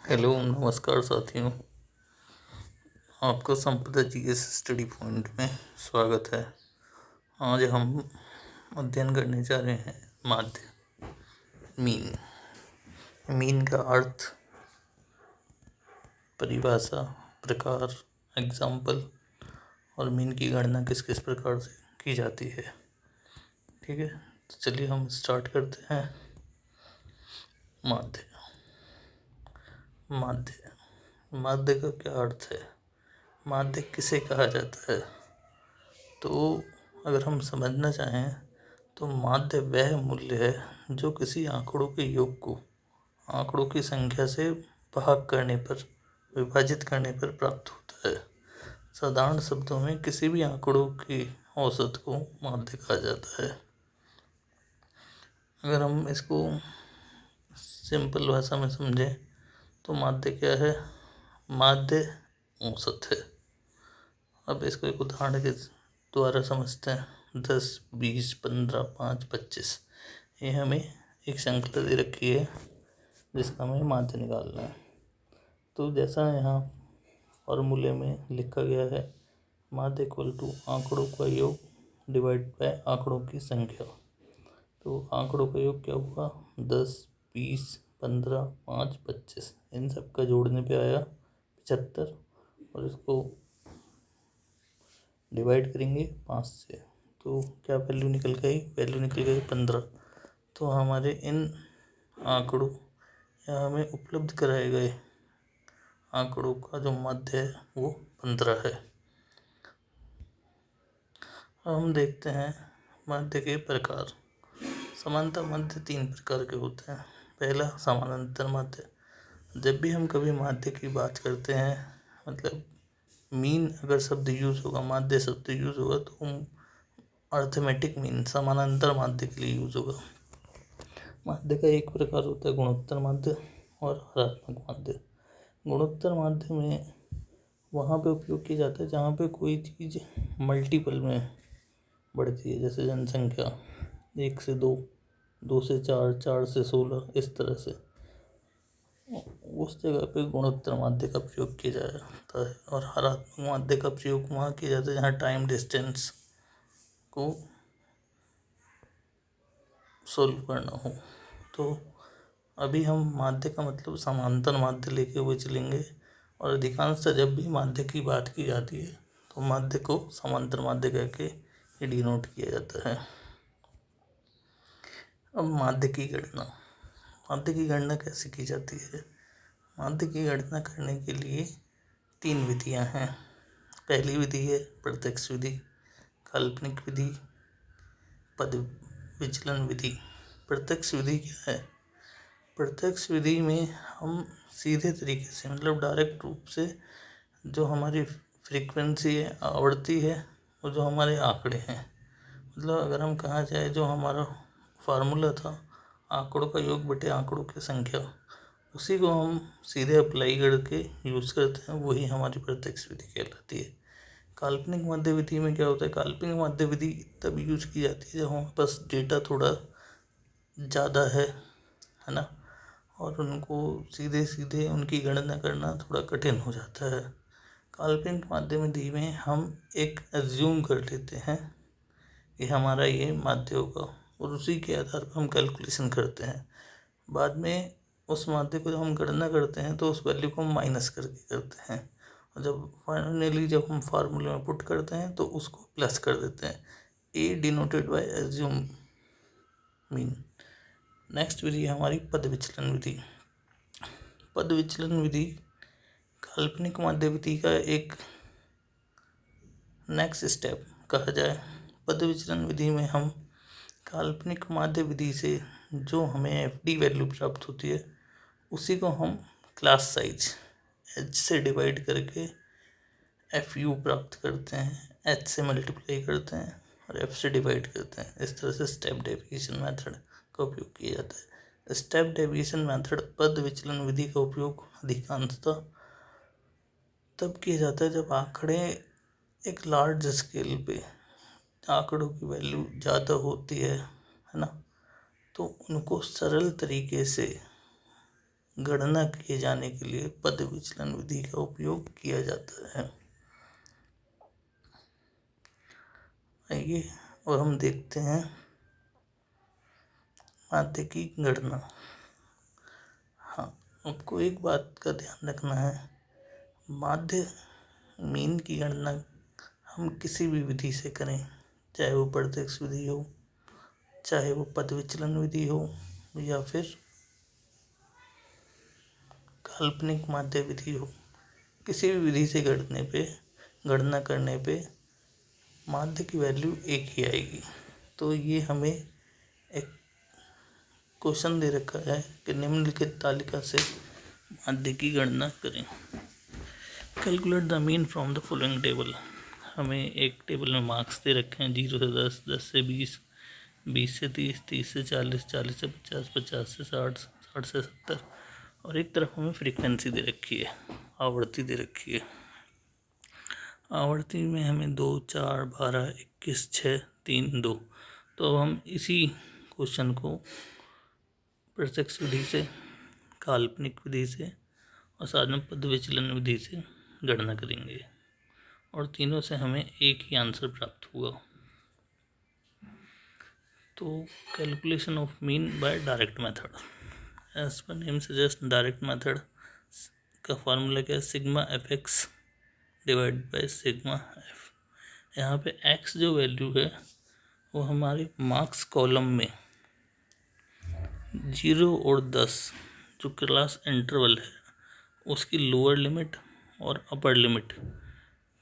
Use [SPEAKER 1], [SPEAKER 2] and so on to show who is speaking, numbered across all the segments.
[SPEAKER 1] Hello नमस्कार साथियों। आपका संपदा जीएस स्टडी पॉइंट में स्वागत है। आज हम अध्ययन करने जा रहे हैं माध्य मीन। मीन का अर्थ, परिभाषा, प्रकार, एग्जाम्पल और मीन की गणना किस किस प्रकार से की जाती है। ठीक है, तो चलिए हम स्टार्ट करते हैं। माध्य माध्य माध्य का क्या अर्थ है? माध्य किसे कहा जाता है? तो अगर हम समझना चाहें तो माध्य वह मूल्य है जो किसी आंकड़ों के योग को आंकड़ों की संख्या से भाग करने पर, विभाजित करने पर प्राप्त होता है। साधारण शब्दों में किसी भी आंकड़ों की औसत को माध्य कहा जाता है। अगर हम इसको सिंपल भाषा में समझें तो माध्य क्या है? माध्य औसत है। अब इसको एक उदाहरण के द्वारा समझते हैं। 10, 20, 15, 5, 25 ये हमें एक श्रृंखला दे रखी है जिसका हमें माध्य निकालना है। तो जैसा यहाँ फॉर्मूले में लिखा गया है, माध्य इक्वल टू आंकड़ों का योग डिवाइड बाय आंकड़ों की संख्या। तो आंकड़ों का योग क्या हुआ? 10, 20, 15, 5, 25 इन सब का जोड़ने पे आया 75 और इसको डिवाइड करेंगे 5 से तो क्या वैल्यू निकल गई? वैल्यू निकल गई 15। तो हमारे इन आंकड़ों या हमें उपलब्ध कराए गए आंकड़ों का जो माध्य है वो 15 है। हम देखते हैं माध्य के प्रकार। समानता माध्य 3 प्रकार के होते हैं। पहला, समानांतर माध्य। जब भी हम कभी माध्य की बात करते हैं, मतलब मीन अगर शब्द यूज़ होगा, माध्य शब्द यूज़ होगा तो अर्थमेटिक मीन समानांतर माध्य के लिए यूज़ होगा। माध्य का एक प्रकार होता है गुणोत्तर माध्य और हरात्मक माध्य। गुणोत्तर माध्य में वहाँ पे उपयोग किया जाता है जहाँ पे कोई चीज़ मल्टीपल में बढ़ती है, जैसे जनसंख्या 1 से 2, 2 से 4, 4 से 16 इस तरह से। उस जगह पे गुणोत्तर माध्य का प्रयोग किया जाता है। और हरात्मक माध्य का प्रयोग वहाँ किया जाता है जहाँ टाइम डिस्टेंस को सोल्व करना हो। तो अभी हम माध्य का मतलब समांतर माध्य लेके हुए चलेंगे और अधिकांशतः जब भी माध्य की बात की जाती है तो माध्य को समांतर माध्य कह के ही डिनोट किया जाता है। अब माध्य की गणना कैसे की जाती है? माध्य की गणना करने के लिए 3 विधियां हैं। पहली विधि है प्रत्यक्ष विधि, काल्पनिक विधि, पद विचलन विधि। प्रत्यक्ष विधि क्या है? प्रत्यक्ष विधि में हम सीधे तरीके से, मतलब डायरेक्ट रूप से जो हमारी फ्रीक्वेंसी है, आवृत्ति है, और जो हमारे आंकड़े हैं, मतलब अगर हम कहा जाए जो हमारा फार्मूला था आंकड़ों का योग बटे आंकड़ों की संख्या, उसी को हम सीधे अप्लाई करके यूज़ करते हैं, वही हमारी प्रत्यक्ष विधि कहलाती है। काल्पनिक माध्य विधि में क्या होता है? काल्पनिक माध्य विधि तब यूज़ की जाती है जब हमारे पास डेटा थोड़ा ज़्यादा है ना, और उनको सीधे सीधे उनकी गणना करना थोड़ा कठिन हो जाता है। काल्पनिक माध्य विधि में हम एक एज्यूम कर लेते हैं कि हमारा ये माध्य होगा और उसी के आधार पर हम कैलकुलेशन करते हैं। बाद में उस माध्य को जब हम गणना करते हैं तो उस वैल्यू को हम माइनस करके करते हैं, और जब फाइनली जब हम फार्मूले में पुट करते हैं तो उसको प्लस कर देते हैं। A denoted by assume mean. Next विधि है हमारी पद विचलन विधि। पद विचलन विधि काल्पनिक माध्य विधि का एक नेक्स्ट स्टेप कहा जाए। पद विचलन विधि में हम काल्पनिक माध्य विधि से जो हमें एफडी वैल्यू प्राप्त होती है उसी को हम क्लास साइज एच से डिवाइड करके एफ यू प्राप्त करते हैं, एच से मल्टीप्लाई करते हैं और एफ से डिवाइड करते हैं। इस तरह से स्टेप डेविएशन मेथड का उपयोग किया जाता है। स्टेप डेविएशन मेथड पद विचलन विधि का उपयोग अधिकांशतः तब किया जाता है जब आंकड़े एक लार्ज स्केल पे आंकड़ों की वैल्यू ज़्यादा होती है ना, तो उनको सरल तरीके से गणना किए जाने के लिए पद विचलन विधि का उपयोग किया जाता है। आइए और हम देखते हैं माध्य की गणना। हाँ, आपको एक बात का ध्यान रखना है, माध्य मीन की गणना हम किसी भी विधि से करें, चाहे वो प्रत्यक्ष विधि हो, चाहे वो पद विचलन विधि हो, या फिर काल्पनिक माध्य विधि हो, किसी भी विधि से गणना करने पे माध्य की वैल्यू एक ही आएगी। तो ये हमें एक क्वेश्चन दे रखा है कि निम्नलिखित तालिका से माध्य की गणना करें। Calculate the mean from the following table. हमें एक टेबल में मार्क्स दे रखे हैं 0 से 10, 10 से 20, 20 से 30, 30 से 40, 40 से 50, 50 से 60, 60 से 70, और एक तरफ हमें फ्रीक्वेंसी दे रखी है, आवर्ती दे रखी है। आवर्ती में हमें 2, 4, 12, 21, 6, 3, 2। तो हम इसी क्वेश्चन को प्रत्यक्ष विधि से, काल्पनिक विधि से और साथ में पद विचलन विधि से गणना करेंगे, और तीनों से हमें एक ही आंसर प्राप्त होगा। तो calculation of mean by direct method, as per name suggest direct method का फार्मूला क्या है, sigma F X divide by sigma F. यहाँ पे एक्स जो वैल्यू है वो हमारे मार्क्स कॉलम में 0 और 10 जो क्लास इंटरवल है उसकी लोअर लिमिट और अपर लिमिट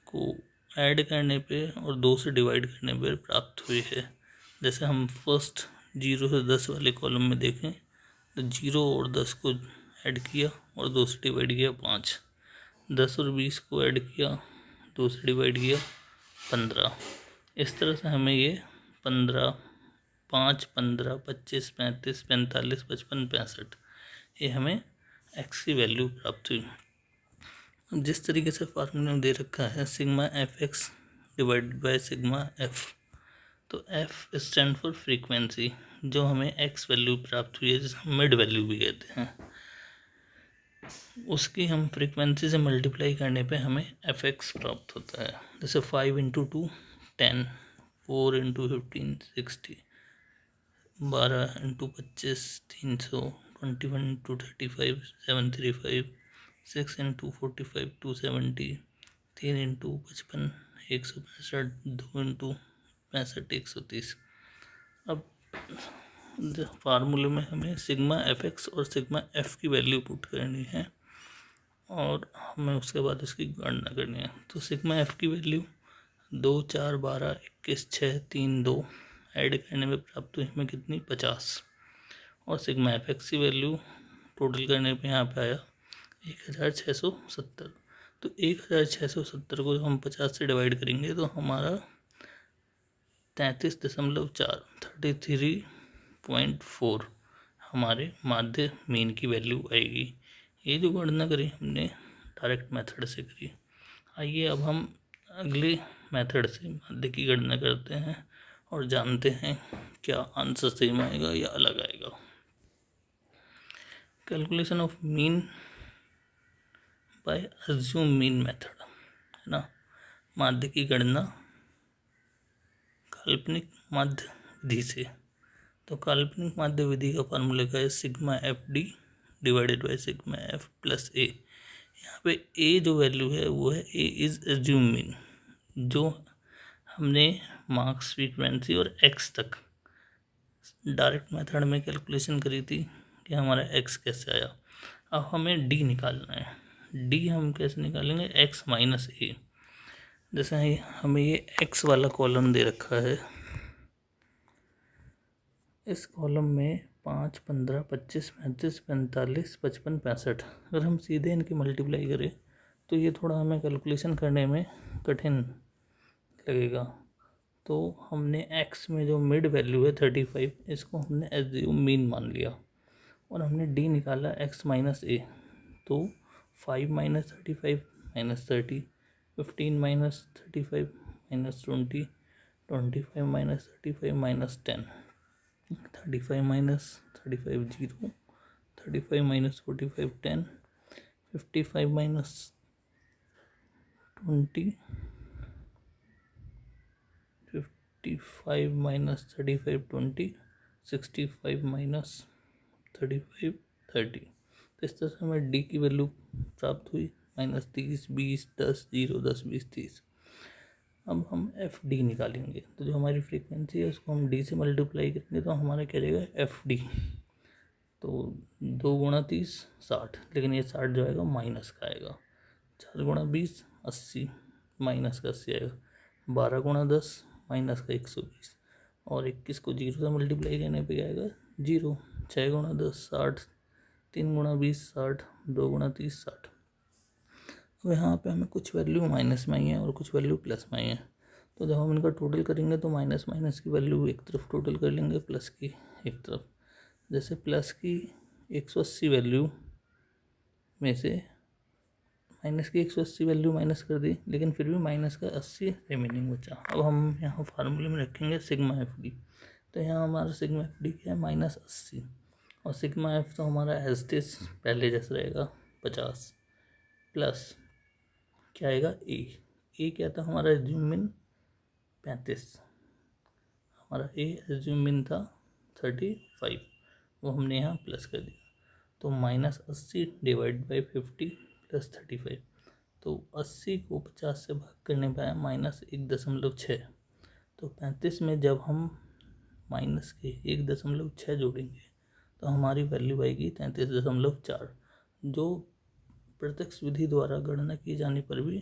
[SPEAKER 1] को ऐड करने पे और 2 से डिवाइड करने पे प्राप्त हुई है। जैसे हम फर्स्ट 0 से 10 वाले कॉलम में देखें तो 0 और 10 को ऐड किया और 2 से डिवाइड किया 5, 10 और 20 को ऐड किया, 2 से डिवाइड किया 15। इस तरह से हमें ये 15, 5, 15, 25, 35, 45, 55, 65 ये हमें एक्स की वैल्यू प्राप्त हुई। जिस तरीके से फार्मूला में दे रखा है sigma F X divide by sigma F, तो एफ स्टैंड फॉर फ्रीक्वेंसी, जो हमें एक्स वैल्यू प्राप्त हुई है जिसे हम मिड वैल्यू भी कहते हैं, उसकी हम फ्रीक्वेंसी से मल्टीप्लाई करने पे हमें एफ एक्स प्राप्त होता है। जैसे 5 × 2 10, 4 × 15 60, 12 × 25 300, 21 × 35 735, 6 × 45 270, 3 × 55 165, 2 × 65 130। अब फार्मूले में हमें सिग्मा एफ एक्स और सिग्मा एफ की वैल्यू पुट करनी है और हमें उसके बाद उसकी गणना करनी है। तो सिग्मा एफ की वैल्यू 2, 4, 12, 21, 6, 3, 2 ऐड करने में प्राप्त हुई हमें कितनी 50, और सिग्मा एफ एक्स की वैल्यू टोटल करने पे यहाँ पे आया 1670। तो 1670 को हम 50 से डिवाइड करेंगे तो हमारा 33.4 33.4 हमारे माध्य मीन की वैल्यू आएगी। ये जो गणना करी हमने डायरेक्ट मेथड से करी। आइए अब हम अगले मेथड से माध्य की गणना करते हैं और जानते हैं क्या आंसर सेम आएगा या अलग आएगा। Calculation of mean bye assume mean method, है ना। माध्य की गणना काल्पनिक माध्य विधि से। तो काल्पनिक माध्य विधि का फार्मूला क्या है, sigma F D divided by sigma F plus A. यहाँ पे ए जो वैल्यू है वो है ए इज अज्यूम मीन, जो हमने मार्क्स फ्रीक्वेंसी और एक्स तक डायरेक्ट मेथड में कैलकुलेशन करी थी कि हमारा एक्स कैसे आया। अब हमें डी निकालना है। डी हम कैसे निकालेंगे, एक्स माइनस ए। जैसे हमें ये एक्स वाला कॉलम दे रखा है, इस कॉलम में 5, 15, 25, 35, 45, 55, 65 अगर हम सीधे इनकी मल्टीप्लाई करें तो ये थोड़ा हमें कैलकुलेशन करने में कठिन लगेगा। तो हमने x में जो मिड वैल्यू है 35, इसको हमने एज्यूम मीन मान लिया और हमने d निकाला x माइनस ए। तो 5 minus 35 minus 30, 15 minus 35 minus 20, 25 minus 35 minus 10, 35 minus 35 0, 35 minus 45 10, 55 minus 20, 55 minus 35 20, 65 minus 35 30। तो इस तरह से हमें डी की वैल्यू प्राप्त हुई -30 20 10 0 10 20 30। अब हम एफ डी निकालेंगे, तो जो हमारी फ्रीक्वेंसी है उसको हम डी से मल्टीप्लाई करेंगे तो हमारा क्या रहेगा एफ डी। तो 2 गुणा 30 60, लेकिन ये 60 जो आएगा माइनस का आएगा। 4 गुणा 20 80, माइनस का 80 आएगा। 12 गुणा 10 माइनस का 120, और 21 को 0 से मल्टीप्लाई करने पे आएगा 0। 6 गुणा 10 60, 3 गुणा 20 60, 2 गुणा 30 60। तो यहाँ पे हमें कुछ वैल्यू माइनस में आई है और कुछ वैल्यू प्लस में आई है। तो जब हम इनका टोटल करेंगे तो माइनस माइनस की वैल्यू एक तरफ टोटल कर लेंगे, प्लस की एक तरफ। जैसे प्लस की 180 वैल्यू में से माइनस की 180 वैल्यू माइनस कर दी, लेकिन फिर भी माइनस का 80 रिमेनिंग बचा। अब हम यहाँ फार्मूले में रखेंगे सिग्मा एफ डी। तो यहाँ हमारा सिग्मा एफ डी क्या है -80, और सिग्मा एफ तो हमारा एज इट पहले जैसा रहेगा 50, प्लस क्या आएगा ए क्या था हमारा एज्यूम मिन 35, हमारा ए एज्यूम मिन था 35, वो हमने यहाँ प्लस कर दिया। तो -80 डिवाइड बाई 50 प्लस 35। तो 80 को 50 से भाग करने पर आया -1.6। तो 35 में जब हम माइनस के 1.6 जोड़ेंगे तो हमारी वैल्यू आएगी 33.4, जो प्रत्यक्ष विधि द्वारा गणना की जाने पर भी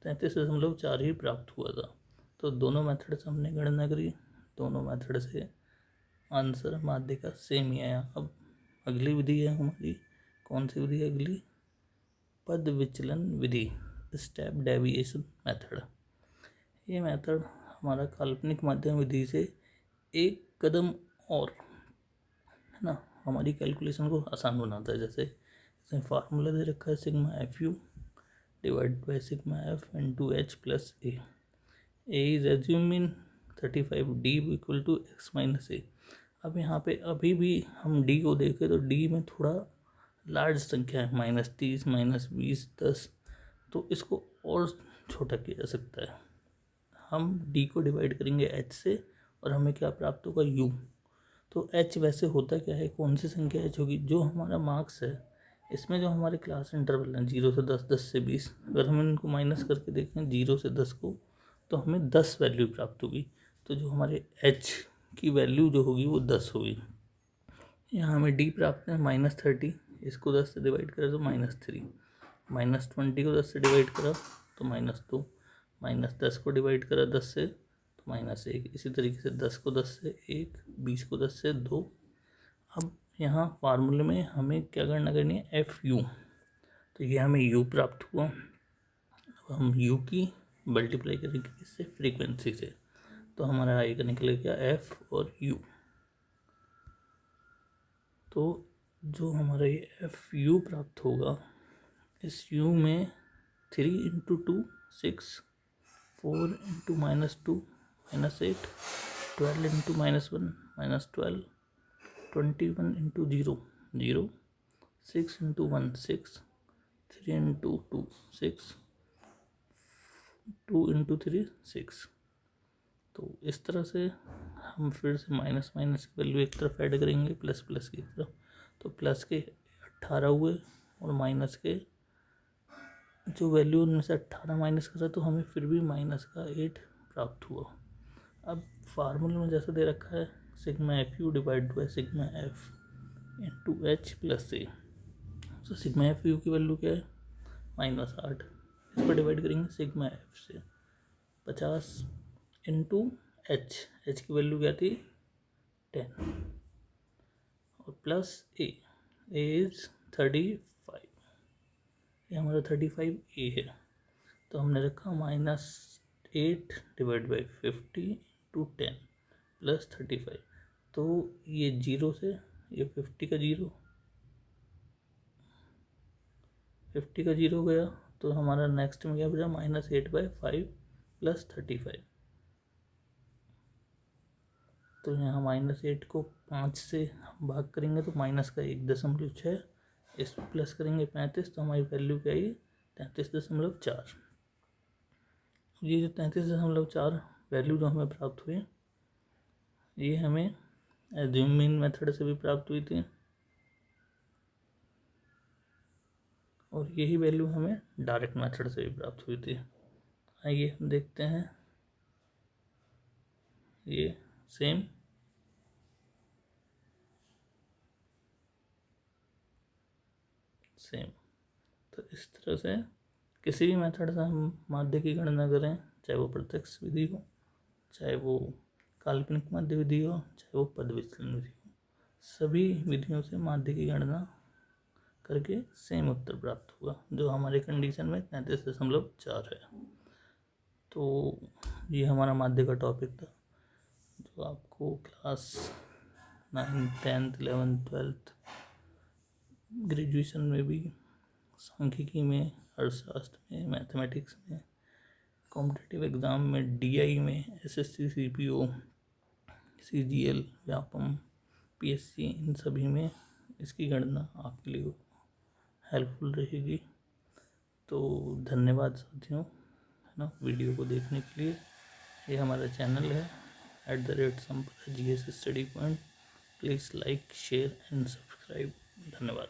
[SPEAKER 1] 33.4 ही प्राप्त हुआ था। तो दोनों मेथड से हमने गणना करी, दोनों मेथड से आंसर माध्य का सेम ही आया। अब अगली विधि है हमारी, कौन सी विधि है अगली? पद विचलन विधि, स्टेप डेविएशन मेथड। ये मेथड हमारा काल्पनिक माध्यम विधि से एक कदम और, है ना, हमारी कैलकुलेशन को आसान बनाता है। जैसे इसमें फार्मूला दे रखा है sigma F U divide by sigma F into H plus A is assume in 35 D equal to X minus A. अब यहाँ पे अभी भी हम डी को देखें तो डी में थोड़ा लार्ज संख्या है, -30 -20 10, तो इसको और छोटा किया जा सकता है। हम डी को डिवाइड करेंगे एच से और हमें क्या प्राप्त होगा यू। तो एच वैसे होता क्या है, कौन सी संख्या एच होगी? जो हमारा मार्क्स है इसमें जो हमारे क्लास इंटरवल हैं 0 से 10 10 से 20, अगर हम इनको माइनस करके देखें 0 से 10 को, तो हमें 10 वैल्यू प्राप्त होगी। तो जो हमारे एच की वैल्यू जो होगी वो 10 होगी। यहाँ हमें डी प्राप्त है -30, इसको 10 से डिवाइड करा तो -3, -20 को 10 से डिवाइड करा तो -2, -10 को डिवाइड करा 10 से तो -1, इसी तरीके से 10 को 10 से 1, 20 को 10 से 2। अब यहाँ फार्मूले में हमें क्या गणना करनी है? F you. तो ये हमें यू प्राप्त हुआ। अब हम यू की मल्टीप्लाई करेंगे इससे फ्रीक्वेंसी से, तो हमारा आएगा निकले क्या एफ और यू। तो जो हमारा ये एफ यू प्राप्त होगा, इस यू में 3 into 2 6, 4 into -2 -8, 12 into -1 -12, 21 into 0 0, 6 into 1 6, 3 into 2 6, 2 into 3 6। तो इस तरह से हम फिर से माइनस माइनस की वैल्यू एक तरफ ऐड करेंगे, प्लस प्लस की तरफ। तो प्लस के 18 हुए और माइनस के जो वैल्यू उनमें से 18 माइनस करा तो हमें फिर भी माइनस का 8 प्राप्त हुआ। अब फार्मूले में जैसा दे रखा है sigma F U divide by sigma F into H plus A. तो सिग्मा एफ यू की वैल्यू क्या है? -8, इस पर डिवाइड करेंगे सिग्मा एफ से 50 इंटू एच की वैल्यू क्या थी 10, और प्लस ए इज 35, ये हमारा 35 ए है। तो हमने रखा -8 डिवाइड बाई 50 इंटू 10 प्लस 35। तो ये 0 से ये 50 का 0 गया, तो हमारा नेक्स्ट में क्या बचा? -8/5 प्लस 35। तो यहाँ -8 को 5 से भाग करेंगे तो -1.6, इस प्लस करेंगे 35 तो हमारी वैल्यू क्या आएगी 33.4। ये जो 33.4 वैल्यू जो हमें प्राप्त हुई, ये हमें एज्यूमिंग मेथड से भी प्राप्त हुई थी, और यही वैल्यू हमें डायरेक्ट मेथड से भी प्राप्त हुई थी। आइए हम देखते हैं, ये सेम तो इस तरह से किसी भी मेथड से हम माध्य की गणना करें, चाहे वो प्रत्यक्ष विधि हो, चाहे वो काल्पनिक माध्य विधि हो, चाहे वो पद विचलन विधि हो, सभी विधियों से माध्य की गणना करके सेम उत्तर प्राप्त हुआ, जो हमारे कंडीशन में 33.4 है। तो ये हमारा माध्य का टॉपिक था, जो आपको class 9th 10th 11th 12th graduation में भी, सांख्यिकी में, अर्थशास्त्र में, मैथमेटिक्स में, कॉम्पिटिटिव एग्ज़ाम में, डीआई में, SSC, CPO, CGL, Vyapam, PSC, इन सभी में इसकी गणना आपके लिए हेल्पफुल रहेगी। तो धन्यवाद साथियों, है ना, वीडियो को देखने के लिए। ये हमारा चैनल है @Sampara GS study point. Please like, share and subscribe. धन्यवाद।